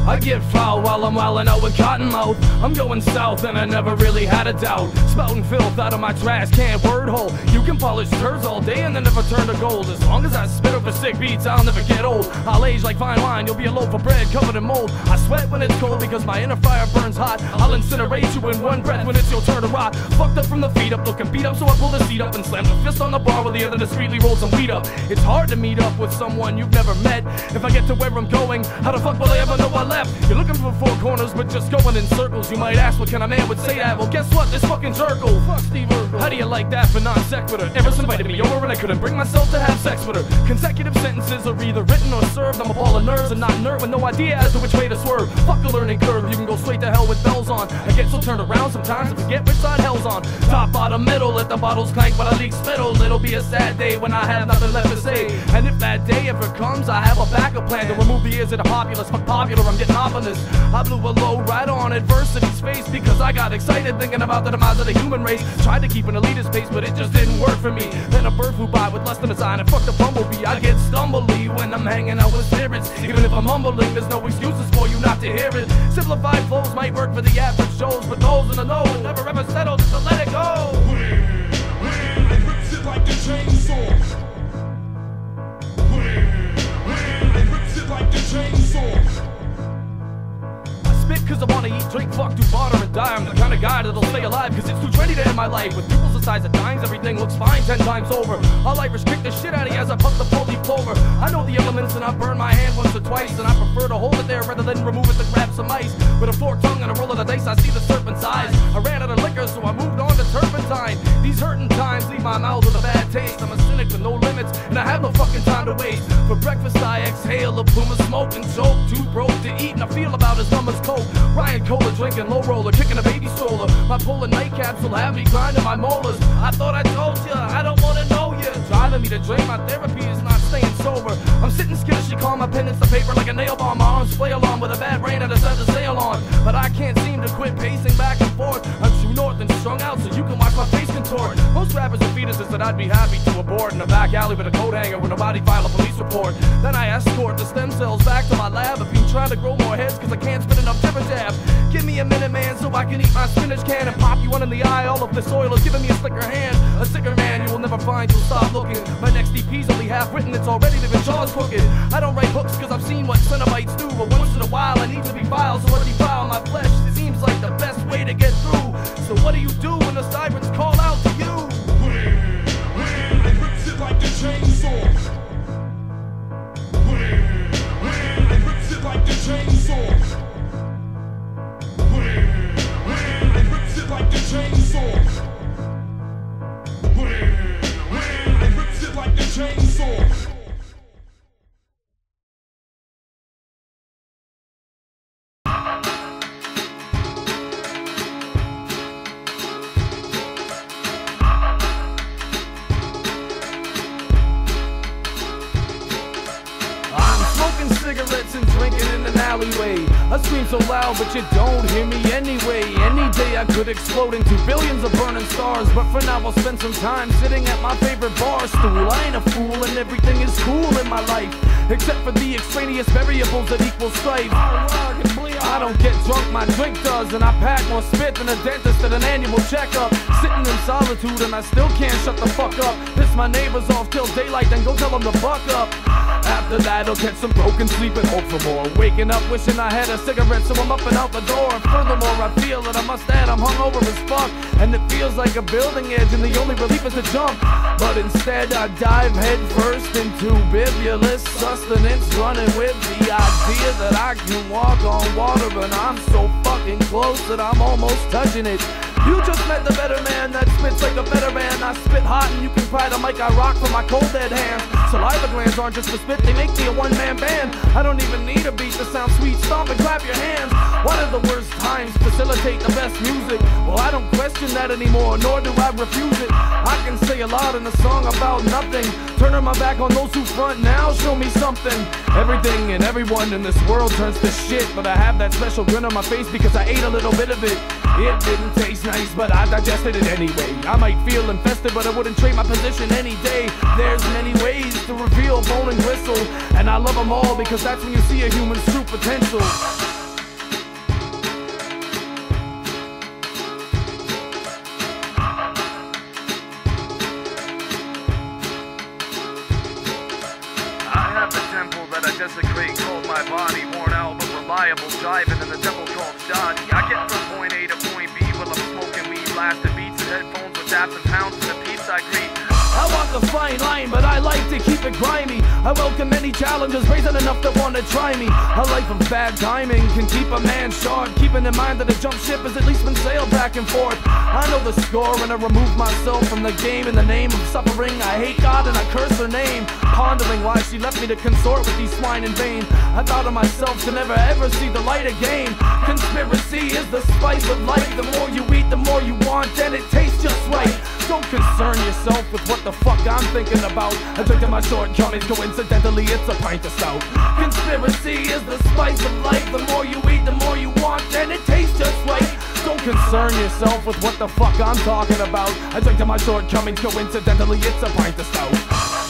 I get foul while I'm wildin' out with Cottonmouth. I'm going south and I never really had a doubt. Spouting filth out of my trash can word hole. You can polish turds all day and then never turn to gold. As long as I spit over sick beats, I'll never get old. I'll age like fine wine, you'll be a loaf of bread covered in mold. I sweat when it's cold because my inner fire burns hot. I'll incinerate you in one breath when it's your turn to rot. Fucked up from the feet up, looking beat up, so I pull the seat up and slam the fist on the bar while the other discreetly rolls some weed up. It's hard to meet up with someone you've never met. If I get to where I'm going, how the fuck will I ever know I left? You're looking for four corners, but just going in circles. You might ask what kind of man would say that. Well, guess what? This fucking Jerkle. Fuck Steve Urkel. How do you like that for non sequitur? Ever invited me over and I couldn't bring myself to have sex with her. Consecutive sentences are either written or served. I'm a ball of nerves and not nerd with no idea as to which way to swerve. Fuck the learning curve, you can go straight to hell with bells on. I get so turned around sometimes I forget which side hell's on. Top, bottom, middle, let the bottles clank while I leak spittle. It'll be a sad day when I have nothing left to say. And if that day ever comes, I have a backup plan to remove the ears of the populace. Fuck popular, I'm getting ominous. I blew a load right on adversity's face because I got excited thinking about the demise of the human race. Tried to keep an elitist pace, but it just didn't work for me. Then a bird flew by with less than a sign and fucked a bumblebee. I get stumbly when I'm hanging out with spirits. Even if I'm humbling, there's no excuses for you not to hear it. Simplified flows might work for the average shows, but those in the know never ever settle just to let it go. It rips it like a chainsaw. It rips it like a chainsaw. Spit cause I wanna eat, drink, fuck, do barter and die. I'm the kind of guy that'll stay alive cause it's too trendy to end my life. With pupils the size of dimes, everything looks fine 10 times over. All Irish kick the shit out of you as I puff the four-leaf clover. I know the elements and I burn my hand once or twice, and I prefer to hold it there rather than remove it to grab some ice. With a forked tongue and a roll of the dice, I see the serpent's eyes. I ran out of liquor so I moved on to turpentine. These hurting times leave my mouth with a bad taste. I'm a cynic with no limits and I have no fucking time to waste. For breakfast I exhale a plume of smoke and choke. Too broke to eat and I feel about as numb as coke. Ryan Cola drinking low roller, kicking a baby stroller. My polar nightcaps will have me grinding my molars. I thought I told ya, I don't wanna know ya. Driving me to drain, my therapy is not staying sober. I'm sitting skittish, calm, my pen hits the paper like a nail bomb. My arms flail on with a bad brain I decided to sail on. But I can't seem to quit pacing back and forth. I'm true north and strung out so you can watch my face contort. Most rappers are fetuses that I'd be happy to abort in a back alley with a coat hanger with nobody file a police report. Then I escort the stem cells back to my lab. I've been trying to grow more heads cause I can't spit enough jibber jab. Give me a minute, man, so I can eat my spinach can and pop you one in the eye. All of this oil is giving me a slicker hand. A sicker man you will never find, you'll stop looking. My next EP's only half written, it's already living jaws crooked. I don't write hooks cause I've seen what Cenobites do, but once in a while I need to be filed, so I defile my flesh. It seems like the best way to get through. So what do you do when the sirens call out to you? It rips it like a chainsaw. It rips it like a chainsaw. It rips it like a chainsaw. It rips it like a chainsaw. Cigarettes and drinking in an alleyway. I scream so loud but you don't hear me anyway. Any day I could explode into billions of burning stars, but for now I'll spend some time sitting at my favorite bar stool. I ain't a fool and everything is cool in my life, except for the extraneous variables that equal strife. I don't get drunk, my drink does, and I pack more spit than a dentist at an annual checkup. Sitting in solitude and I still can't shut the fuck up. Piss my neighbors off till daylight, then go tell them to buck up. After that I'll catch some broken sleep and hope for more. Waking up wishing I had a cigarette so I'm up and out the door. Furthermore I feel that I must add I'm hungover as fuck, and it feels like a building edge and the only relief is to jump. But instead I dive head first into bibulous sustenance, running with the idea that I can walk on water, but I'm so fucking close that I'm almost touching it. You just met the better man that spits like a veteran. I spit hot and you can pry the mic I rock from my cold dead hands. Saliva glands aren't just for spit, they make me a one-man band. I don't even need a beat to sound sweet, stomp and clap your hands. One of the worst times facilitate the best music. Well, I don't question that anymore, nor do I refuse it. I can say a lot in a song about nothing, turning my back on those who front now, show me something. Everything and everyone in this world turns to shit, but I have that special grin on my face because I ate a little bit of it. It didn't taste nice, but I digested it anyway. I might feel infested, but I wouldn't trade my position any day. There's many ways to reveal bone and gristle, and I love them all because that's when you see a human's true potential. desecrate, cold my body, worn out but reliable, driving in the devil called shoddy. I get from point A to point B while I'm smoking weed, blasting beats and headphones with apps and pounds and the peace I greet. I walk a fine line, but I like to keep it grimy. I welcome any challenges, brazen enough to want to try me. A life of bad timing can keep a man short, keeping in mind that a jump ship has at least been sailed back and forth. I know the score and I remove myself from the game in the name of suffering. I hate God and I curse her name, pondering why she left me to consort with these swine in vain. I thought of myself to never ever see the light again. Conspiracy is the spice of life. The more you eat, the more you want, and it tastes just right. Don't concern yourself with what the fuck I'm thinking about. I drink to my shortcomings, coincidentally it's a pint of stout. Conspiracy is the spice of life. The more you eat, the more you want, and it tastes just right. Don't concern yourself with what the fuck I'm talking about. I drink to my shortcomings, coincidentally it's a pint of stout.